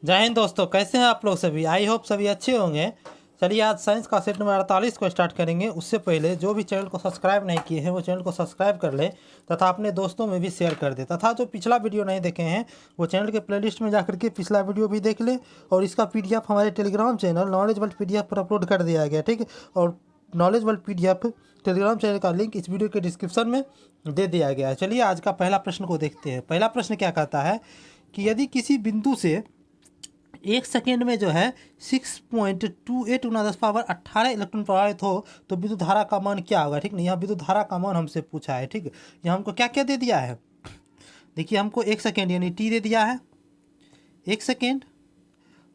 जय हिंद दोस्तों, कैसे हैं आप लोग सभी। आई होप सभी अच्छे होंगे। चलिए आज साइंस का सेट नंबर 48 को स्टार्ट करेंगे। उससे पहले जो भी चैनल को सब्सक्राइब नहीं किए हैं वो चैनल को सब्सक्राइब कर ले तथा अपने दोस्तों में भी शेयर कर दे, तथा जो पिछला वीडियो नहीं देखे हैं वो चैनल के प्लेलिस्ट में जाकर के पिछला वीडियो भी देख ले। और इसका पीडीएफ हमारे Telegram channel knowledge world PDF पर अपलोड कर दिया गया, ठीक है। और knowledge world PDF Telegram channel का लिंक इस वीडियो के डिस्क्रिप्शन में दे दिया गया है। चलिए आज का पहला प्रश्न को देखते हैं। पहला प्रश्न क्या कहता है कि यदि किसी बिंदु से 1 सेकेंड में जो है 6.28 गुना 10 पावर 18 इलेक्ट्रॉन प्रवाहित हो तो विद्युत धारा का मान क्या होगा। ठीक नहीं, यहाँ विद्युत धारा का मान हमसे पूछा है। ठीक, यहाँ हमको क्या क्या दे दिया है। देखिए हमको 1 सेकेंड यानी टी दे दिया है 1 सेकेंड।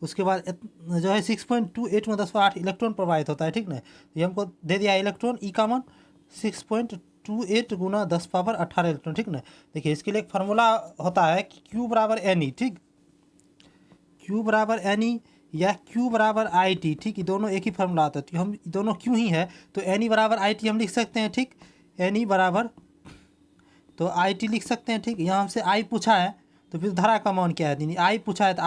उसके बाद जो है 6.28 गुना 10 पावर 8 इलेक्ट्रॉन प्रवाहित होता है। ठीक ना, ये हमको दे दिया है इलेक्ट्रॉन। ई का मान 6.28 गुना 10 पावर 18 इलेक्ट्रॉन। ठीक ना, देखिए इसके लिए एक फार्मूला होता है कि क्यू बराबर एन ई। ठीक, क्यू बराबर एन ई या क्यू बराबर आई टी। ठीक, ये दोनों एक ही फार्मूला आता है, तो हम दोनों क्यू ही है तो एन ई बराबर आई टी हम लिख सकते हैं। ठीक, एन ई बराबर तो आई टी लिख सकते हैं। ठीक, यहाँ हमसे आई पूछा है तो फिर धारा का मान क्या है, यानी आई पूछा है तो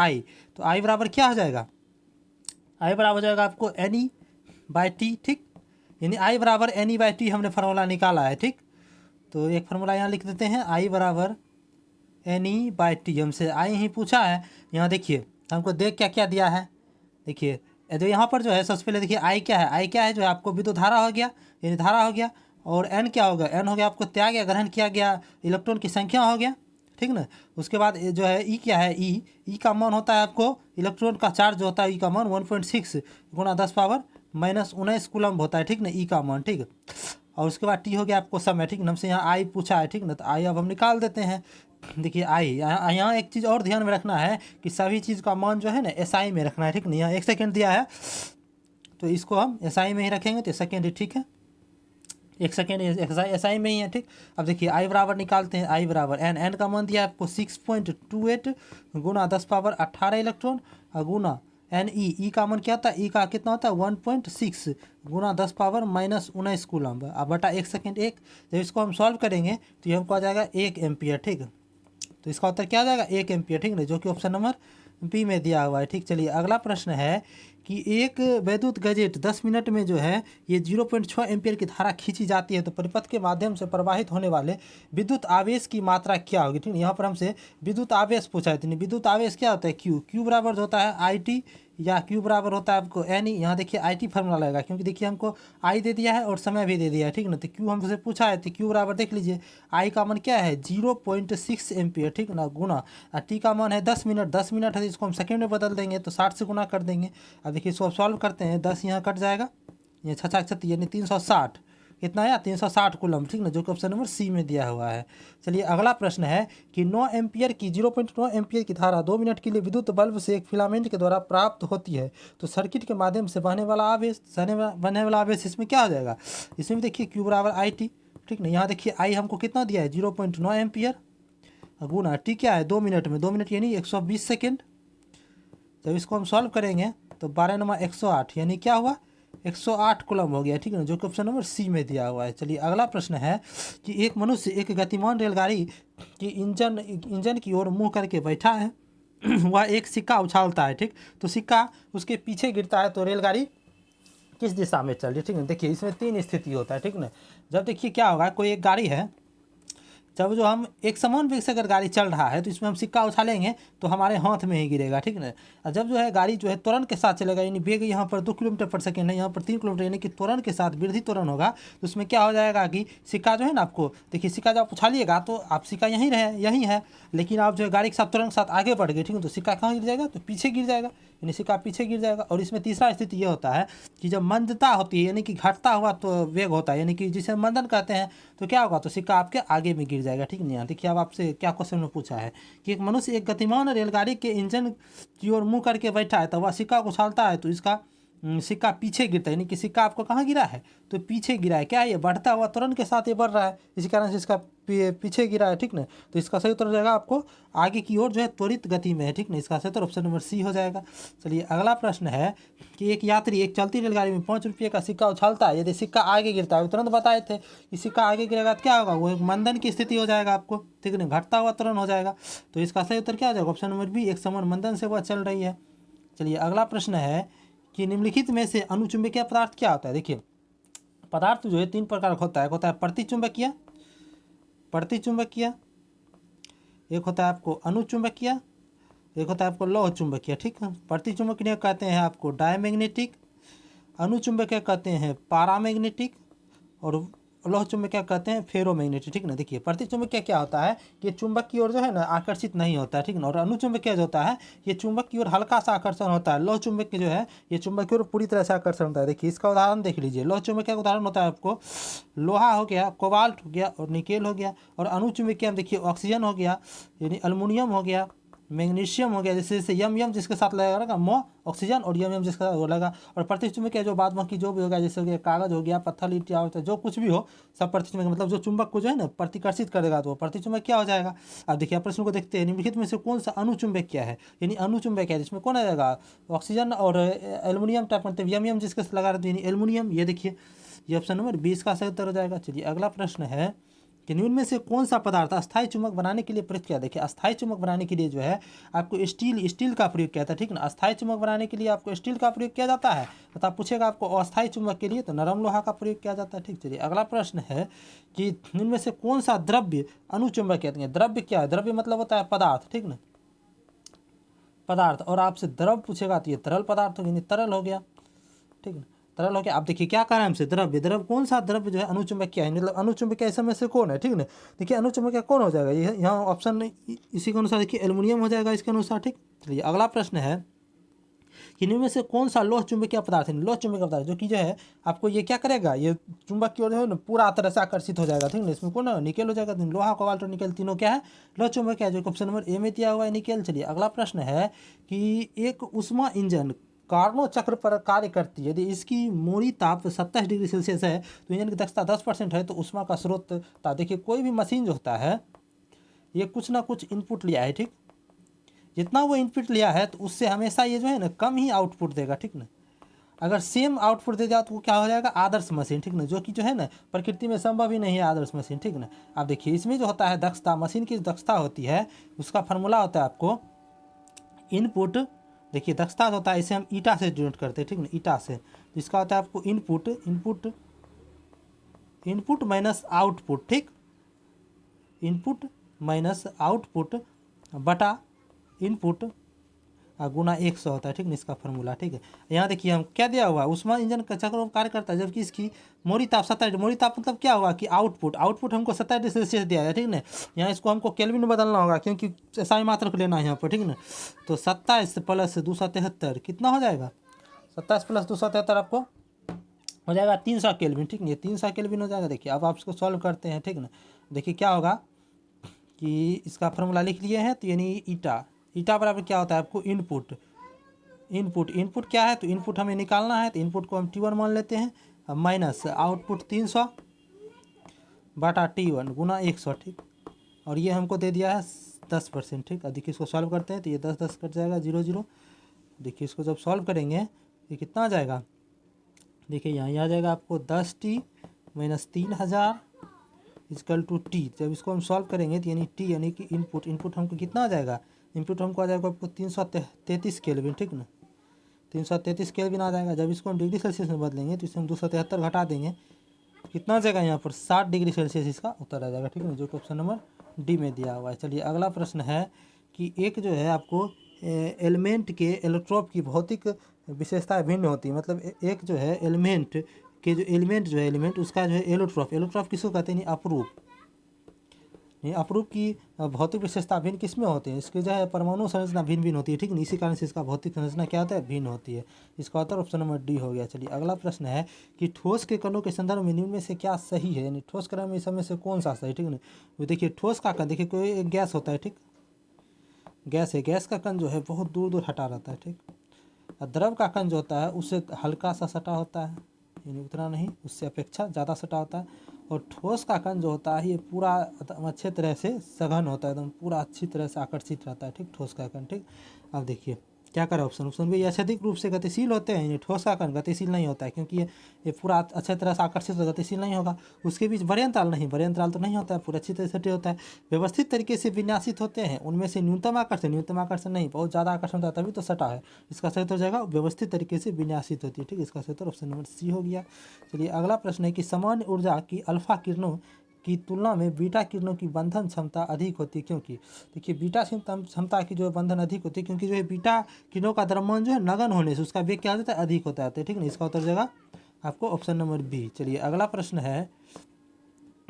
आई बराबर क्या हो जाएगा, आई बराबर हो जाएगा आपको एन ई बाई टी। ठीक, यानी आई बराबर एन ई बाई टी हमने फार्मूला निकाला है। ठीक, तो एक फार्मूला यहाँ लिख देते हैं, आई बराबर एन ई बाई टी। हमसे आई ही पूछा है। यहाँ देखिए हमको देख क्या क्या दिया है। देखिए जो यहाँ पर जो है सबसे पहले देखिए आई क्या है, आई क्या है जो है आपको विद्युत धारा हो गया, यानी धारा हो गया। और एन क्या होगा, एन हो गया आपको त्याग या ग्रहण किया गया इलेक्ट्रॉन की संख्या हो गया। ठीक ना, उसके बाद जो है ई क्या है, ई का मान होता है आपको इलेक्ट्रॉन का चार्ज जो होता है, ई का मान 1.6 गुना 10 पावर -19 कूलम्ब होता है। ठीक ना, ई का मान। ठीक, और उसके बाद टी हो गया आपको समय। ठीक ना, हमसे यहाँ आई पूछा है। ठीक ना, तो आई अब हम निकाल देते हैं। देखिए आई यहाँ एक चीज़ और ध्यान में रखना है कि सभी चीज़ का मान जो है ना एसआई में रखना है। ठीक नहीं, यहाँ 1 सेकेंड दिया है तो इसको हम एसआई में ही रखेंगे तो सेकेंड ही ठीक है। 1 सेकेंड एसआई में ही है। ठीक, अब देखिए आई बराबर निकालते हैं, आई बराबर एन, एन का मान दिया है आपको 6.28 गुना 10 पावर 18 इलेक्ट्रॉन और गुना एन ई का मान क्या होता है, ई का कितना होता है 1.6 गुना 10 पावर -19 कूलम्ब अब बटा 1 सेकेंड एक। जब इसको हम सॉल्व करेंगे तो ये हमको आ जाएगा 1 एम्पियर। ठीक, तो इसका उत्तर क्या आ जाएगा 1 एम्पियर। ठीक है, जो कि ऑप्शन नंबर बी में दिया हुआ है। ठीक, चलिए अगला प्रश्न है कि एक वैद्युत गजेट 10 मिनट में जो है ये 0.6 एम्पियर की धारा खींची जाती है तो परिपथ के माध्यम से प्रवाहित होने वाले विद्युत आवेश की मात्रा क्या होगी। ठीक है, यहाँ पर हमसे विद्युत आवेश पूछा है। विद्युत आवेश क्या होता है, क्यू बराबर जो होता है आई टी या क्यू बराबर होता है आपको एन ई। यहाँ देखिए आई टी फार्मूला लगेगा क्योंकि देखिए हमको आई दे दिया है और समय भी दे दिया है। ठीक ना, तो क्यू हमसे पूछा है तो क्यू बराबर देख लीजिए आई का मान क्या है 0.6 एम्पियर। ठीक ना, गुना टी का मान है 10 मिनट, 10 मिनट है तो इसको हम सेकेंड में बदल देंगे तो 60 से गुना कर देंगे। अब देखिए इसको सॉल्व करते हैं, 10 यहाँ कट जाएगा, ये 6 यानी 360 कितना आया 360 कूलम। ठीक ना, जो कि ऑप्शन नंबर सी में दिया हुआ है। चलिए अगला प्रश्न है कि 9 एम्पियर की 0.9 एम्पियर की धारा 2 मिनट के लिए विद्युत बल्ब से एक फिलामेंट के द्वारा प्राप्त होती है तो सर्किट के माध्यम से बहने वाला आवेश इसमें क्या हो जाएगा। इसमें देखिए क्यू बराबर आई टी। ठीक ना, यहाँ देखिए आई हमको कितना दिया है 0.9 एम्पियर गुना टी क्या है 2 मिनट में, 2 मिनट यानी 120 सेकेंड। जब इसको हम सॉल्व करेंगे तो 12×108 यानी क्या हुआ 108 कूलम हो गया। ठीक है ना, जो कि ऑप्शन नंबर सी में दिया हुआ है। चलिए अगला प्रश्न है कि एक मनुष्य एक गतिमान रेलगाड़ी की इंजन की ओर मुंह करके बैठा है वह एक सिक्का उछालता है। ठीक, तो सिक्का उसके पीछे गिरता है तो रेलगाड़ी किस दिशा में चल रही है। ठीक है, देखिए इसमें 3 स्थिति होता है। ठीक ना, जब देखिए क्या होगा कोई एक गाड़ी है, जब जो हम एक समान वेग से अगर गाड़ी चल रहा है तो इसमें हम सिक्का उछालेंगे तो हमारे हाथ में ही गिरेगा। ठीक ना, और जब जो है गाड़ी जो है त्वरण के साथ चलेगा, यानी वेग यहाँ पर 2 किलोमीटर पर सेकेंड है, यहाँ पर 3 किलोमीटर, यानी कि त्वरण के साथ वृद्धि त्वरण होगा तो उसमें क्या हो जाएगा कि सिक्का जो है ना आपको देखिए सिक्का जब आप उछालिएगा तो आप सिक्का यहीं है, लेकिन आप जो है गाड़ी के साथ त्वरण के साथ आगे बढ़ गए। ठीक है, तो सिक्का कहाँ गिर जाएगा तो पीछे गिर जाएगा, यानी सिक्का पीछे गिर जाएगा। और इसमें तीसरा स्थिति ये होता है कि जब मंदता होती है यानी कि घटता हुआ तो वेग होता है, यानी कि जिसे हम मंदन कहते हैं, तो क्या होगा तो सिक्का आपके आगे में गिर जाएगा। ठीक नहीं, देखिए अब आपसे क्या क्वेश्चन में पूछा है कि एक मनुष्य एक गतिमान रेलगाड़ी के इंजन की ओर मुंह करके बैठा है तो वह सिक्का को उछालता है तो इसका सिक्का पीछे गिरता है, यानी कि सिक्का आपको कहाँ गिरा है, तो पीछे गिरा है। क्या है, ये बढ़ता हुआ त्वरण के साथ ये बढ़ रहा है, इसी कारण से इसका पीछे गिरा है, ठीक ना। तो इसका सही उत्तर हो जाएगा आपको आगे की ओर जो है त्वरित गति में है, ठीक ना। इसका सही उत्तर ऑप्शन नंबर सी हो जाएगा। चलिए अगला प्रश्न है कि एक यात्री एक चलती रेलगाड़ी में 5 रुपये का सिक्का उछालता है, यदि सिक्का आगे गिरता है, तुरंत बताए थे कि सिक्का आगे गिरेगा तो क्या होगा, वो एक मंदन की स्थिति हो जाएगा आपको, ठीक है, घटता हुआ त्वरण हो जाएगा। तो इसका सही उत्तर क्या हो जाएगा, ऑप्शन नंबर बी, एक समान मंदन से वह चल रही है। चलिए अगला प्रश्न है कि निम्नलिखित में से अनुचुंबकीय पदार्थ क्या होता है। देखिए पदार्थ जो है 3 प्रकार का होता है, एक होता है प्रतिचुंबकीय, एक होता है आपको अनुचुंबकीय, एक होता है आपको लौह चुंबकीय, ठीक है। प्रतिचुंबकीय कहते हैं आपको डायमैग्नेटिक, अनुचुंबकीय कहते हैं पारामैग्नेटिक, और लौह चुंबकीय कहते हैं फेरोमैग्नेटिक, ठीक ना। देखिए प्रतिचुंबकीय क्या होता है, ये चुंबक की ओर जो है ना आकर्षित नहीं होता है, ठीक ना। और अनुचुंबकीय जो होता है ये चुंबक की ओर हल्का सा आकर्षण होता है, लौह चुंबकीय जो है ये चुंबक की ओर पूरी तरह से आकर्षण होता है। देखिए इसका उदाहरण देख लीजिए, लौह चुंबकीय का उदाहरण होता है आपको लोहा हो गया, कोबाल्ट हो गया और निकेल हो गया। और अनुचुंबकीय में देखिए ऑक्सीजन हो गया, यानी अल्युमिनियम हो गया, मैग्नीशियम हो गया, जैसे यम जिसके साथ लगेगा ना मो ऑक्सीजन, और यम जिसके साथ वो लगा। और प्रतिचुंबकीय जो बाद बाकी जो भी होगा, जैसे कि कागज हो गया, पत्थर ईंटा होता है, जो कुछ भी हो सब प्रतिचुंबक, मतलब जो चुंबक को जो है ना प्रतिकर्षित करेगा तो वो प्रतिचुंबक क्या हो जाएगा। अब देखिए प्रश्न को देखते हैं, निम्नलिखित में से कौन सा अनुचुंबक क्या है, यानी अनुचुंबक है जिसमें कौन आ जाएगा, ऑक्सीजन और एल्युमिनियम टाइप, मतलब यम जिसके साथ लगा रहते हैं यानी एल्युमिनियम। ये देखिए ये ऑप्शन नंबर 20 का सही उत्तर हो जाएगा। चलिए अगला प्रश्न है कि निम्न में से कौन सा पदार्थ अस्थायी चुंबक बनाने के लिए प्रयुक्त किया। देखिए अस्थायी चुंबक बनाने के लिए जो है आपको स्टील का प्रयोग किया था, ठीक ना। अस्थायी चुंबक बनाने के लिए आपको स्टील का प्रयोग किया जाता है, तथा पूछेगा आपको अस्थायी चुंबक के लिए तो नरम लोहा का प्रयोग किया जाता है, ठीक। चलिए अगला प्रश्न है कि निम्न में से कौन सा द्रव्य अनुचुंबक कहते हैं। द्रव्य क्या है, द्रव्य मतलब होता है पदार्थ, ठीक ना, पदार्थ। और आपसे द्रव पूछेगा तो ये तरल पदार्थ हो गया, तरल हो गया, ठीक है, तरल हो गया। आप देखिए क्या करें हमसे, द्रव्य कौन सा द्रव्य जो है अनुचुंबक क्या है, मतलब अनुचुंबक ऐसे में से कौन है, ठीक ना। देखिए अनुचुंबक कौन हो जाएगा, ये यहाँ ऑप्शन इसी के अनुसार देखिए एल्युमिनियम हो जाएगा इसके अनुसार, ठीक। चलिए अगला प्रश्न है कि इनमें से कौन सा लौह चुंबकीय पदार्थ है, लौह चुंबकीय पदार्थ जो कि जो है आपको ये क्या करेगा, ये चुंबक की ओर जो है ना पूरा तरह से आकर्षित हो जाएगा, ठीक ना। इसमें कौन है, निकेल हो जाएगा, लोहा कोबाल्ट और निकेल तीनों क्या है, लौह चुंबकीय है, जो ऑप्शन नंबर ए में दिया हुआ है निकेल। चलिए अगला प्रश्न है कि एक ऊष्मा इंजन कार्नो चक्र पर कार्य करती है, यदि इसकी मोड़ी ताप 27 डिग्री सेल्सियस है तो इंजन की दक्षता 10% है, तो ऊष्मा का स्रोत था। देखिए कोई भी मशीन जो होता है ये कुछ ना कुछ इनपुट लिया है, ठीक। जितना वो इनपुट लिया है तो उससे हमेशा ये जो है ना कम ही आउटपुट देगा, ठीक ना। अगर सेम आउटपुट दे दिया तो वो क्या हो जाएगा, आदर्श मशीन, ठीक ना, जो कि जो है ना प्रकृति में संभव ही नहीं है आदर्श मशीन, ठीक ना। आप देखिए इसमें जो होता है दक्षता, मशीन की दक्षता होती है उसका फार्मूला होता है आपको इनपुट। देखिए दक्षता होता है, इसे हम ईटा से डिनोट करते हैं, ठीक ना, ईटा से। तो इसका होता है आपको इनपुट माइनस आउटपुट, ठीक, इनपुट माइनस आउटपुट बटा इनपुट गुना 100 होता है, ठीक ना, इसका फार्मूला, ठीक है। यहाँ देखिए हम क्या दिया हुआ है, ऊष्मा इंजन का चक्र कार्य करता है, जबकि इसकी मोड़ी ताप 27, मोड़ी ताप मतलब क्या होगा कि आउटपुट हमको 27 डिग्री सेल्सियस दिया है, ठीक ना। यहाँ इसको हमको केल्विन में बदलना होगा क्योंकि SI मात्रक लेना है यहाँ पर, ठीक ना। तो 27 प्लस 273 कितना हो जाएगा, 27 प्लस 273 आपको हो जाएगा 300 केल्विन, ठीक है, 300 केल्विन हो जाएगा। देखिए अब आप इसको सॉल्व करते हैं, ठीक ना। देखिए क्या होगा कि इसका फार्मूला लिख लिए हैं, तो यानी ईटा बराबर क्या होता है आपको इनपुट क्या है, तो इनपुट हमें निकालना है, तो इनपुट को हम T1 मान लेते हैं, माइनस आउटपुट 300 बटा T1 गुना 100, ठीक। और ये हमको दे दिया है 10%, ठीक। अब देखिए इसको सॉल्व करते हैं तो ये 10 कट जाएगा, 0 0। देखिए इसको जब सॉल्व करेंगे ये कितना आ जाएगा, देखिए यहाँ आ जाएगा आपको 10T minus 3000 is equal to T। जब इसको हम सॉल्व करेंगे तो यानी T यानी कि इनपुट हमको कितना आ जाएगा, इनपुट हमको आ जाएगा आपको 333 केल्विन, ठीक ना, 333 केल्विन आ जाएगा। जब इसको हम डिग्री सेल्सियस में बदलेंगे तो इससे हम 273 घटा देंगे, कितना आ जाएगा यहाँ पर 60 डिग्री सेल्सियस इसका उत्तर आ जाएगा, ठीक है, जो कि ऑप्शन नंबर डी में दिया हुआ है। चलिए अगला प्रश्न है कि एक जो है आपको एलिमेंट के एलोट्रोप की भौतिक विशेषताएं भिन्न होती है, मतलब एक जो है एलिमेंट के जो एलिमेंट उसका जो है एलोट्रोप किसको कहते हैं, अपरूप की भौतिक विशेषता भिन्न किस में होती है, इसके जो है परमाणु संरचना भिन्न होती है, ठीक है, इसी कारण से इसका भौतिक संरचना क्या होता है, भिन्न होती है। इसका उत्तर ऑप्शन नंबर डी हो गया। चलिए अगला प्रश्न है कि ठोस के कणों के संदर्भ में निम्न में से क्या सही है, यानी ठोस कण में इस समय से कौन सा सही, ठीक है। वो देखिए ठोस का कण, देखिए कोई एक गैस होता है, ठीक, गैस है, गैस का कण जो है बहुत दूर हटा रहता है, ठीक। और द्रव का कण जो होता है उससे हल्का सा सटा होता है, यानी उतना नहीं, उससे अपेक्षा ज़्यादा सटा होता है। और ठोस का कण जो होता है ये पूरा अच्छे तरह से सघन होता है, एकदम पूरा अच्छी तरह से आकर्षित रहता है, ठीक, ठोस का कण, ठीक। अब देखिए क्या करें ऑप्शन भी, ये अत्यधिक रूप से गतिशील होते हैं, ये ठोस का कण गतिशील नहीं होता है क्योंकि ये पूरा अच्छे तरह से आकर्षित गतिशील नहीं होगा। उसके बीच बड़े अंतराल नहीं, बड़े अंतराल तो नहीं होता है, पूरा अच्छी तरह से होता है। व्यवस्थित तरीके से विन्यासित होते हैं, उनमें से न्यूनतम आकर्षण नहीं, बहुत ज़्यादा आकर्षण होता है तभी तो सटा है। इसका सही उत्तर हो जाएगा व्यवस्थित तरीके से विन्यासित होती है, ठीक। इसका सही उत्तर ऑप्शन नंबर सी हो गया। चलिए अगला प्रश्न है कि सामान्य ऊर्जा की अल्फा किरणों की तुलना में बीटा किरणों की बंधन क्षमता अधिक होती है, क्योंकि देखिए बीटा क्षमता की जो बंधन अधिक होती है क्योंकि जो है बीटा किरणों का द्रव्यमान जो है नगन होने से उसका वेग क्या हो जाता है, अधिक होता है, ठीक है। इसका उत्तर हो जाएगा आपको ऑप्शन नंबर बी। चलिए अगला प्रश्न है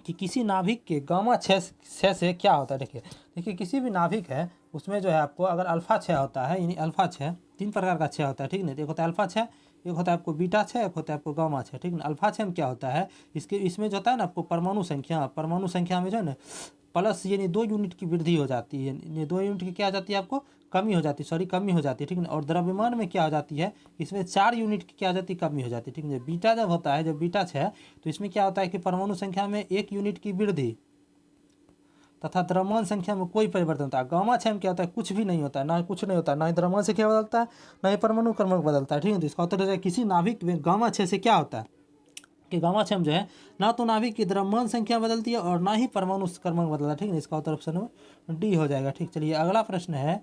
कि किसी नाभिक के गामा क्षय से क्या होता है। देखिए किसी भी नाभिक है उसमें जो है आपको अगर अल्फा क्षय होता है, यानी अल्फा क्षय 3 प्रकार का क्षय होता है, ठीक है। एक होता है अल्फा क्षय, एक होता है आपको बीटा क्षय, एक होता है आपको गामा क्षय, ठीक है। अल्फा क्षय में क्या होता है, इसमें जो होता है ना आपको परमाणु संख्या में जो है ना प्लस यानी 2 यूनिट की वृद्धि हो जाती है, यानी 2 यूनिट की क्या हो जाती है आपको कमी हो जाती है, कमी हो जाती है, ठीक है। और द्रव्यमान में क्या हो जाती है, इसमें 4 यूनिट की क्या हो जाती है, कमी हो जाती है, ठीक है। बीटा जब होता है, जब बीटा क्षय, तो इसमें क्या होता है कि परमाणु संख्या में 1 यूनिट की वृद्धि तथा द्रव्यमान संख्या में कोई परिवर्तन होता है। गामा क्षय में क्या होता है, कुछ भी नहीं होता है, ना कुछ नहीं होता है, ना ही द्रव्यमान संख्या बदलता है, ना ही परमाणु क्रमांक बदलता है, ठीक है। तो इसका उत्तर हो जाएगा किसी नाभिक में गामा क्षय से क्या होता है कि गामा क्षय जो है ना तो नाभिक की द्रव्यमान संख्या बदलती है और ना ही परमाणु क्रमांक बदलता है, ठीक है। इसका उत्तर ऑप्शन नंबर डी हो जाएगा, ठीक। चलिए अगला प्रश्न है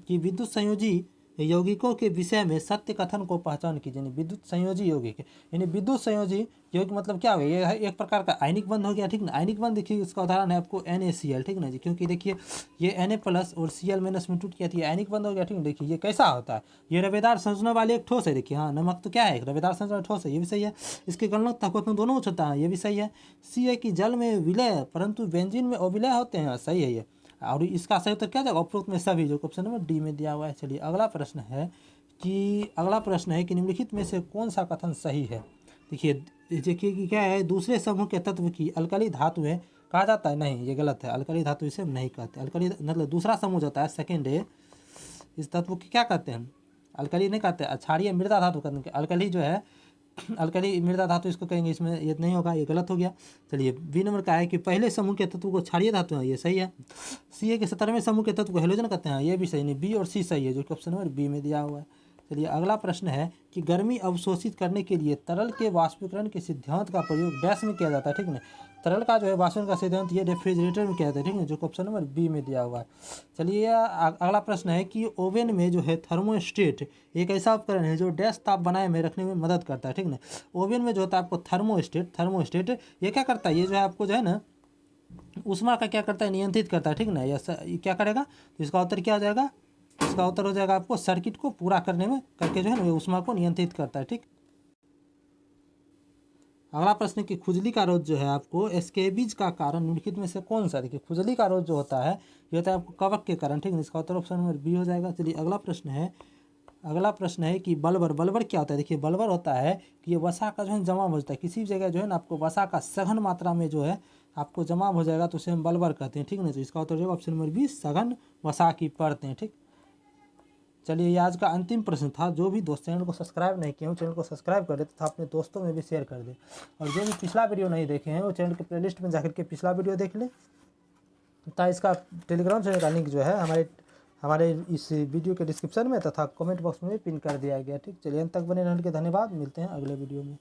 कि विद्युत संयोजी यौगिकों के विषय में सत्य कथन को पहचान कीजिए। विद्युत संयोजी यौगिक, यानी विद्युत संयोजी यौगिक मतलब क्या हो, ये है एक प्रकार का आयनिक बंध हो गया, ठीक ना। आयनिक बंध देखिए इसका उदाहरण है आपको NaCl, ठीक ना जी, क्योंकि देखिए ये Na प्लस और Cl माइनस में टूट किया थी, आयनिक बंध हो गया, ठीक है। देखिए ये कैसा होता है, ये रवेदार संरचना वाले एक ठोस है, देखिए हाँ नमक तो क्या है, एक रवेदार संरचना वाला ठोस है, ये भी सही है। इसके गलनांक तापमान दोनों उच्च होता है, ये भी सही है। सी है कि जल में विलय परंतु बेंजीन में अविलय होते हैं, सही है ये। और इसका सही उत्तर क्या जाएगा, उपरोक्त में सभी, जो ऑप्शन नंबर डी में दिया हुआ है। चलिए अगला प्रश्न है कि निम्नलिखित में से कौन सा कथन सही है। देखिए कि क्या है, दूसरे समूह के तत्व की अल्कली धातुएं कहा जाता है, नहीं ये गलत है, अल्कली धातु इसे हम नहीं कहते। अल्कली मतलब दूसरा समूह जो होता है सेकेंड है, इस तत्व की क्या कहते हैं, अल्कली नहीं कहते, क्षारीय मृदा धातु कहते हैं। अल्कली जो है अल्कली मृदा धातु इसको कहेंगे, इसमें ये नहीं होगा, ये गलत हो गया। चलिए बी नंबर का है कि पहले समूह के तत्व को क्षारीय धातु है, ये सही है। सी है कि 17वें समूह के तत्व को हेलोजन कहते हैं, ये भी सही नहीं, बी और सी सही है, जो कि ऑप्शन नंबर बी में दिया हुआ है। चलिए अगला प्रश्न है कि गर्मी अवशोषित करने के लिए तरल के वाष्पीकरण के सिद्धांत का प्रयोग डैश में किया जाता है, ठीक है। तरल का जो है वाष्पीकरण का सिद्धांत ये रेफ्रिजरेटर में किया जाता है, ठीक है, जो ऑप्शन नंबर बी में दिया हुआ है। चलिए अगला प्रश्न है कि ओवन में जो है थर्मोस्टेट एक ऐसा उपकरण है जो डैश ताप बनाए में रखने में मदद करता है, ठीक ना। ओवन में जो होता है आपको थर्मोस्टेट ये क्या करता है, ये जो है आपको जो है ना ऊष्मा का क्या करता है, नियंत्रित करता है, ठीक ना। ये क्या करेगा, तो इसका उत्तर क्या हो जाएगा, इसका उत्तर हो जाएगा आपको सर्किट को पूरा करने में करके जो है ना ऊष्मा को नियंत्रित करता है, ठीक। अगला प्रश्न की खुजली का रोग जो है आपको स्कैबिज का कारण निम्नलिखित में से कौन सा। देखिए खुजली का रोग जो होता है ये होता है आपको कवक के कारण, ठीक है। इसका उत्तर ऑप्शन नंबर बी हो जाएगा। चलिए अगला प्रश्न है कि बलवर क्या होता है। देखिए बलवर होता है कि ये वसा का जो है जमा हो जाता है, किसी भी जगह जो है ना आपको वसा का सघन मात्रा में जो है आपको जमा हो जाएगा तो उसे हम बलवर कहते हैं, ठीक है ना। तो इसका उत्तर होगा ऑप्शन नंबर बी, सघन वसा की परतें, ठीक। चलिए ये आज का अंतिम प्रश्न था। जो भी दोस्त चैनल को सब्सक्राइब नहीं किए हो चैनल को सब्सक्राइब कर दे तथा अपने दोस्तों में भी शेयर कर दे, और जो भी पिछला वीडियो नहीं देखे हैं वो चैनल के प्लेलिस्ट में जाकर के पिछला वीडियो देख ले तथा इसका टेलीग्राम चैनल का लिंक जो है हमारे इस वीडियो के डिस्क्रिप्शन में तथा कमेंट बॉक्स में भी पिन कर दिया गया, ठीक। चलिए अंत तक बने रहने के धन्यवाद, मिलते हैं अगले वीडियो में।